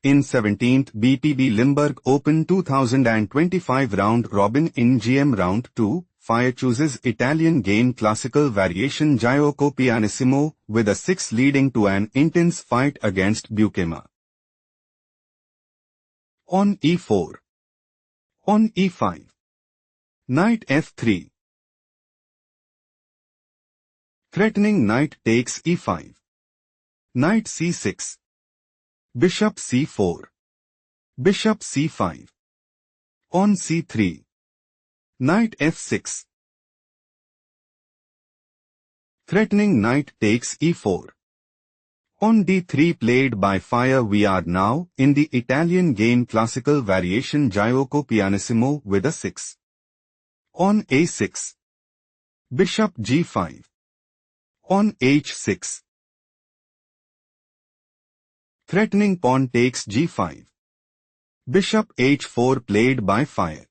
In 17th BPB Limburg Open 2025 round robin Imgm round 2, Fier chooses Italian game classical variation Gioco pianissimo with a 6 leading to an intense fight against Beukema. On e4. On e5. Knight f3. Threatening knight takes e5. Knight c6. Bishop c4. Bishop c5. On c3. Knight f6. Threatening knight takes e4. On d3 played by Fier. We are now in the Italian game classical variation Gioco pianissimo with a 6. On a6. Bishop g5. On h6. Threatening pawn takes g5. Bishop h4 played by Fier.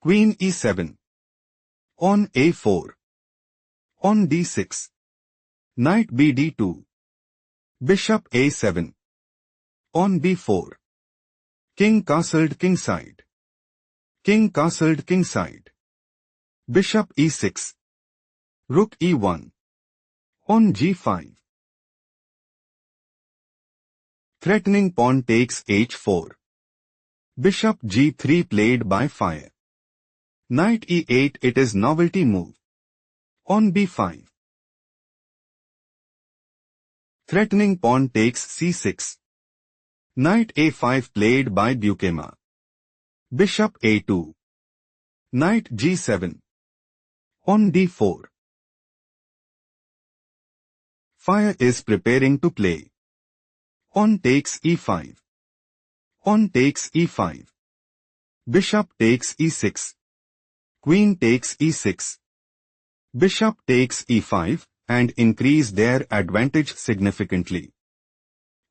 Queen e7. On a4. On d6. Knight bd2. Bishop a7. On b4. King castled kingside. King castled kingside. Bishop e6. Rook e1. On g5. Threatening pawn takes h4. Bishop g3 played by Fier. Knight e8. It is novelty move. On b5. Threatening pawn takes c6. Knight a5 played by Beukema. Bishop a2. Knight g7. On d4. Fier is preparing to play. On takes e5. On takes e5. Bishop takes e6. Queen takes e6. Bishop takes e5 and increase their advantage significantly.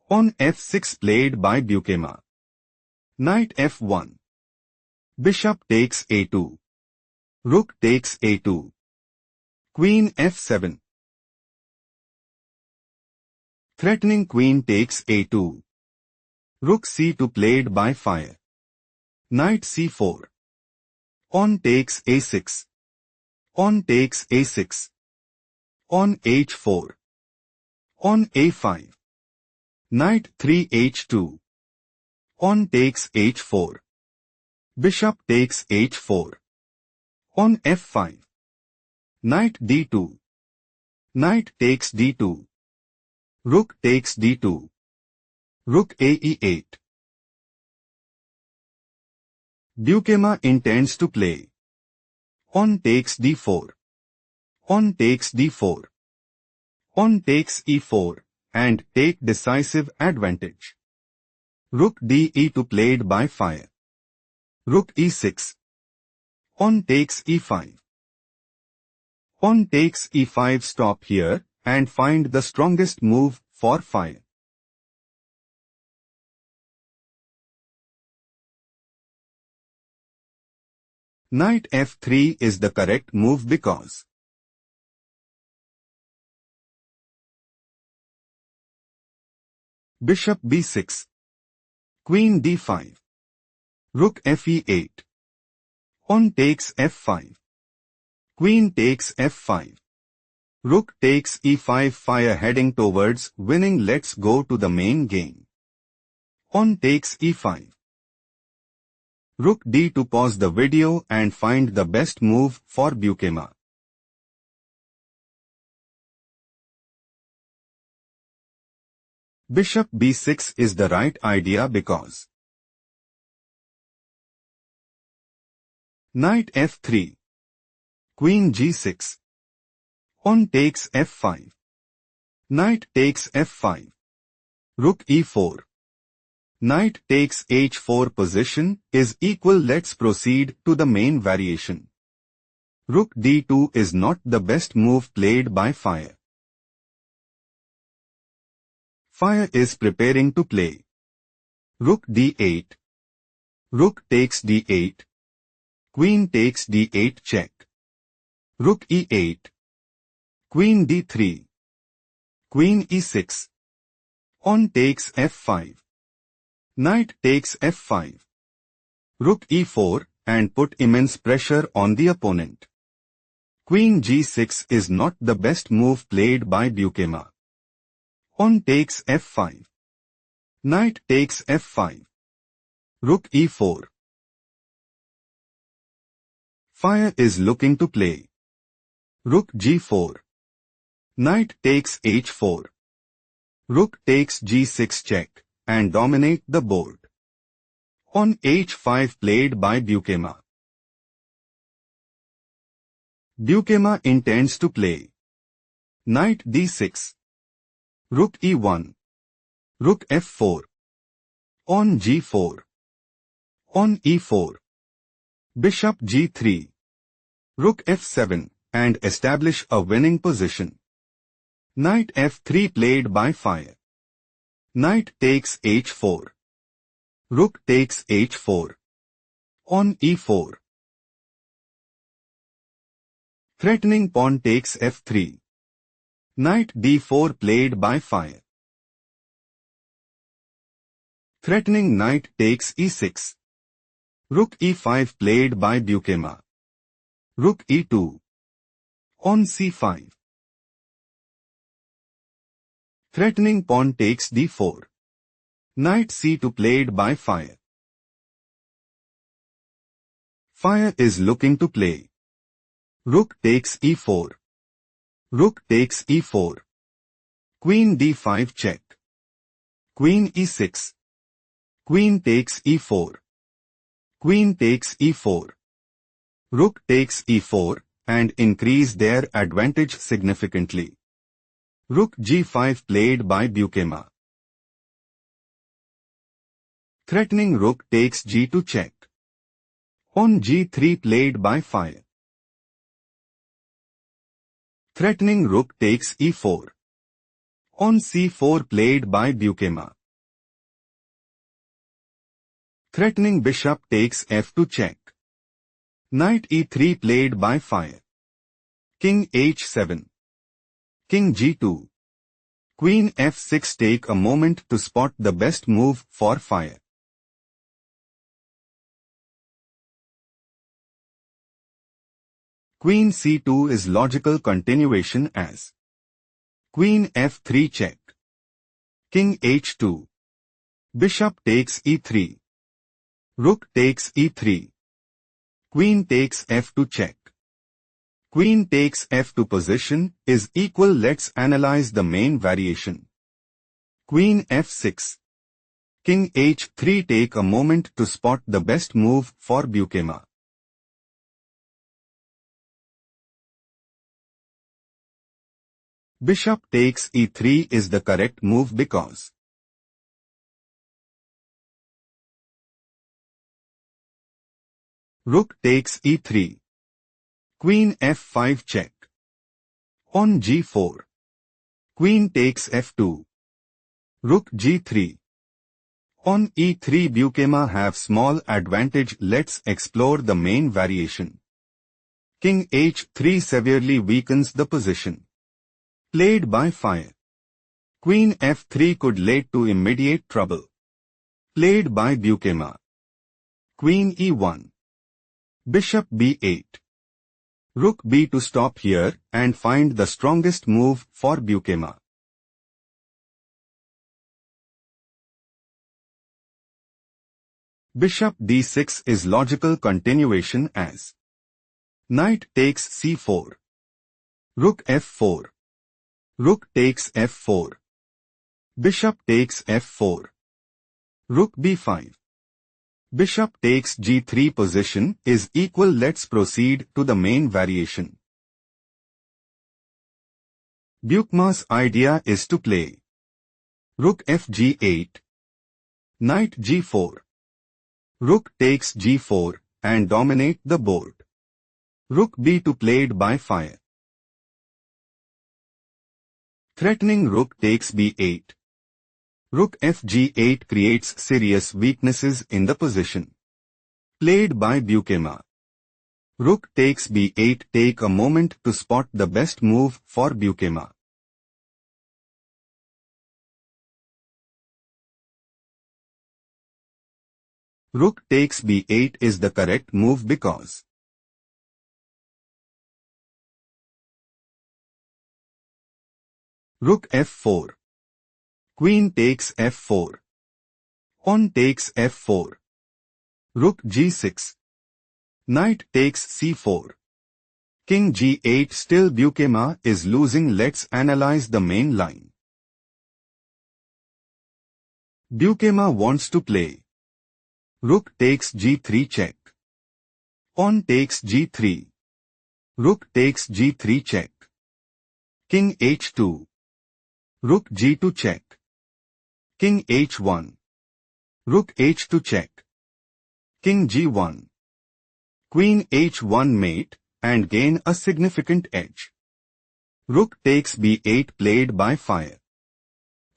On f6 played by Beukema. Knight f1. Bishop takes a2. Rook takes a2. Queen f7. Threatening queen takes a2. Rook c2 played by Fier. Knight c4. On takes a6. On takes a6. On h4. On a5. Knight 3h2. On takes h4. Bishop takes h4. On f5. Knight d2. Knight takes d2. Rook takes d2. Rook ae8. Beukema intends to play. On takes d4. On takes d4. On takes e4 and take decisive advantage. Rook de2 played by Fier. Rook e6. On takes e5. On takes e5. Stop here and find the strongest move for Fier. Knight f3 is the correct move because Bishop b6. Queen d5. Rook fe8. On takes f5. Queen takes f5. Rook takes e5. Fier heading towards winning. Let's go to the main game. On takes e5. Rook d2. Pause the video and find the best move for Beukema. Bishop b6 is the right idea because Knight f3. Queen g6. On takes f5. Knight takes f5. Rook e4. Knight takes h4 position is equal. Let's proceed to the main variation. Rook d2 is not the best move played by Fier. Fier is preparing to play. Rook d8. Rook takes d8. Queen takes d8 check. Rook e8. Queen d3. Queen e6. On takes f5. Knight takes f5. Rook e4 and put immense pressure on the opponent. Queen g6 is not the best move played by Beukema. Pawn takes f5. Knight takes f5. Rook e4. Fier is looking to play. Rook g4. Knight takes h4. Rook takes g6 check and dominate the board. Pawn h5 played by Beukema. Beukema intends to play. Knight d6. Rook e1. Rook f4. Pawn g4. Pawn e4. Bishop g3. Rook f7 and establish a winning position. Knight f3 played by Fier. Knight takes h4. Rook takes h4. Pawn e4. Threatening pawn takes f3. Knight d4 played by Fier. Threatening knight takes e6. Rook e5 played by Beukema. Rook e2. Pawn c5. Threatening pawn takes d4. Knight c2 played by Fier. Fier is looking to play. Rook takes e4. Rook takes e4. Queen d5 check. Queen e6. Queen takes e4. Queen takes e4. Rook takes e4 and increase their advantage significantly. Rook g5 played by Beukema. Threatening rook takes g2 check. Pawn g3 played by Fier. Threatening rook takes e4. Pawn c4 played by Beukema. Threatening bishop takes f2 check. Knight e3 played by Fier. King h7. King g2. Queen f6. Take a moment to spot the best move for Fier. Queen c2 is logical continuation as Queen f3 check. King h2. Bishop takes e3. Rook takes e3. Queen takes f2 check. Queen takes f2 position is equal. Let's analyze the main variation. Queen f6. King h3. Take a moment to spot the best move for Beukema. Bishop takes e3 is the correct move because Rook takes e3. Queen f5 check. Pawn g4. Queen takes f2. Rook g3. Pawn e3. Beukema have small advantage. Let's explore the main variation. King h3 severely weakens the position. Played by Fier. Queen f3 could lead to immediate trouble. Played by Beukema. Queen e1. Bishop b8. Rook b to stop here and find the strongest move for Beukema. Bishop d6 is logical continuation as Knight takes c4. Rook f4. Rook takes f4. Bishop takes f4. Rook b5. Bishop takes g3 position is equal. Let's proceed to the main variation. Beukema's idea is to play Rook fg8. Knight g4. Rook takes g4 and dominate the board. Rook b2 played by Fier. Threatening rook takes b8. Rook fg8 creates serious weaknesses in the position. Played by Beukema. Rook takes b8. Take a moment to spot the best move for Beukema. Rook takes b8 is the correct move because Rook f4. Queen takes f4. Pawn takes f4. Rook g6. Knight takes c4. King g8. Still Beukema is losing. Let's analyze the main line. Beukema wants to play Rook takes g3 check. Pawn takes g3. Rook takes g3 check. King h2. Rook g2 check. King h1. Rook h2 check. King g1. Queen h1 mate and gain a significant edge. Rook takes b8 played by Fier.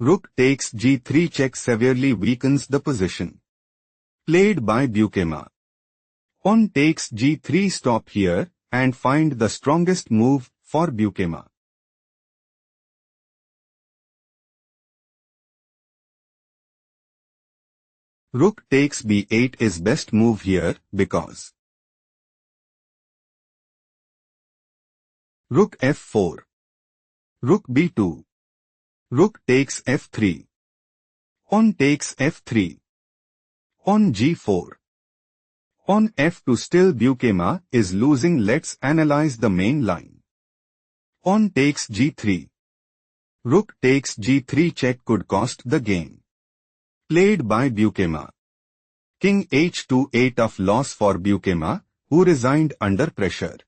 Rook takes g3 check severely weakens the position. Played by Beukema. Pawn takes g3 stop here and find the strongest move for Beukema. Rook takes b8 is best move here because Rook f4. Rook b2. Rook takes f3. Pawn takes f3. Pawn g4. Pawn f2. Still Beukema is losing. Let's analyze the main line. Pawn takes g3. Rook takes g3 check could cost the game. Played by Beukema. King h2 8 of loss for Beukema, who resigned under pressure.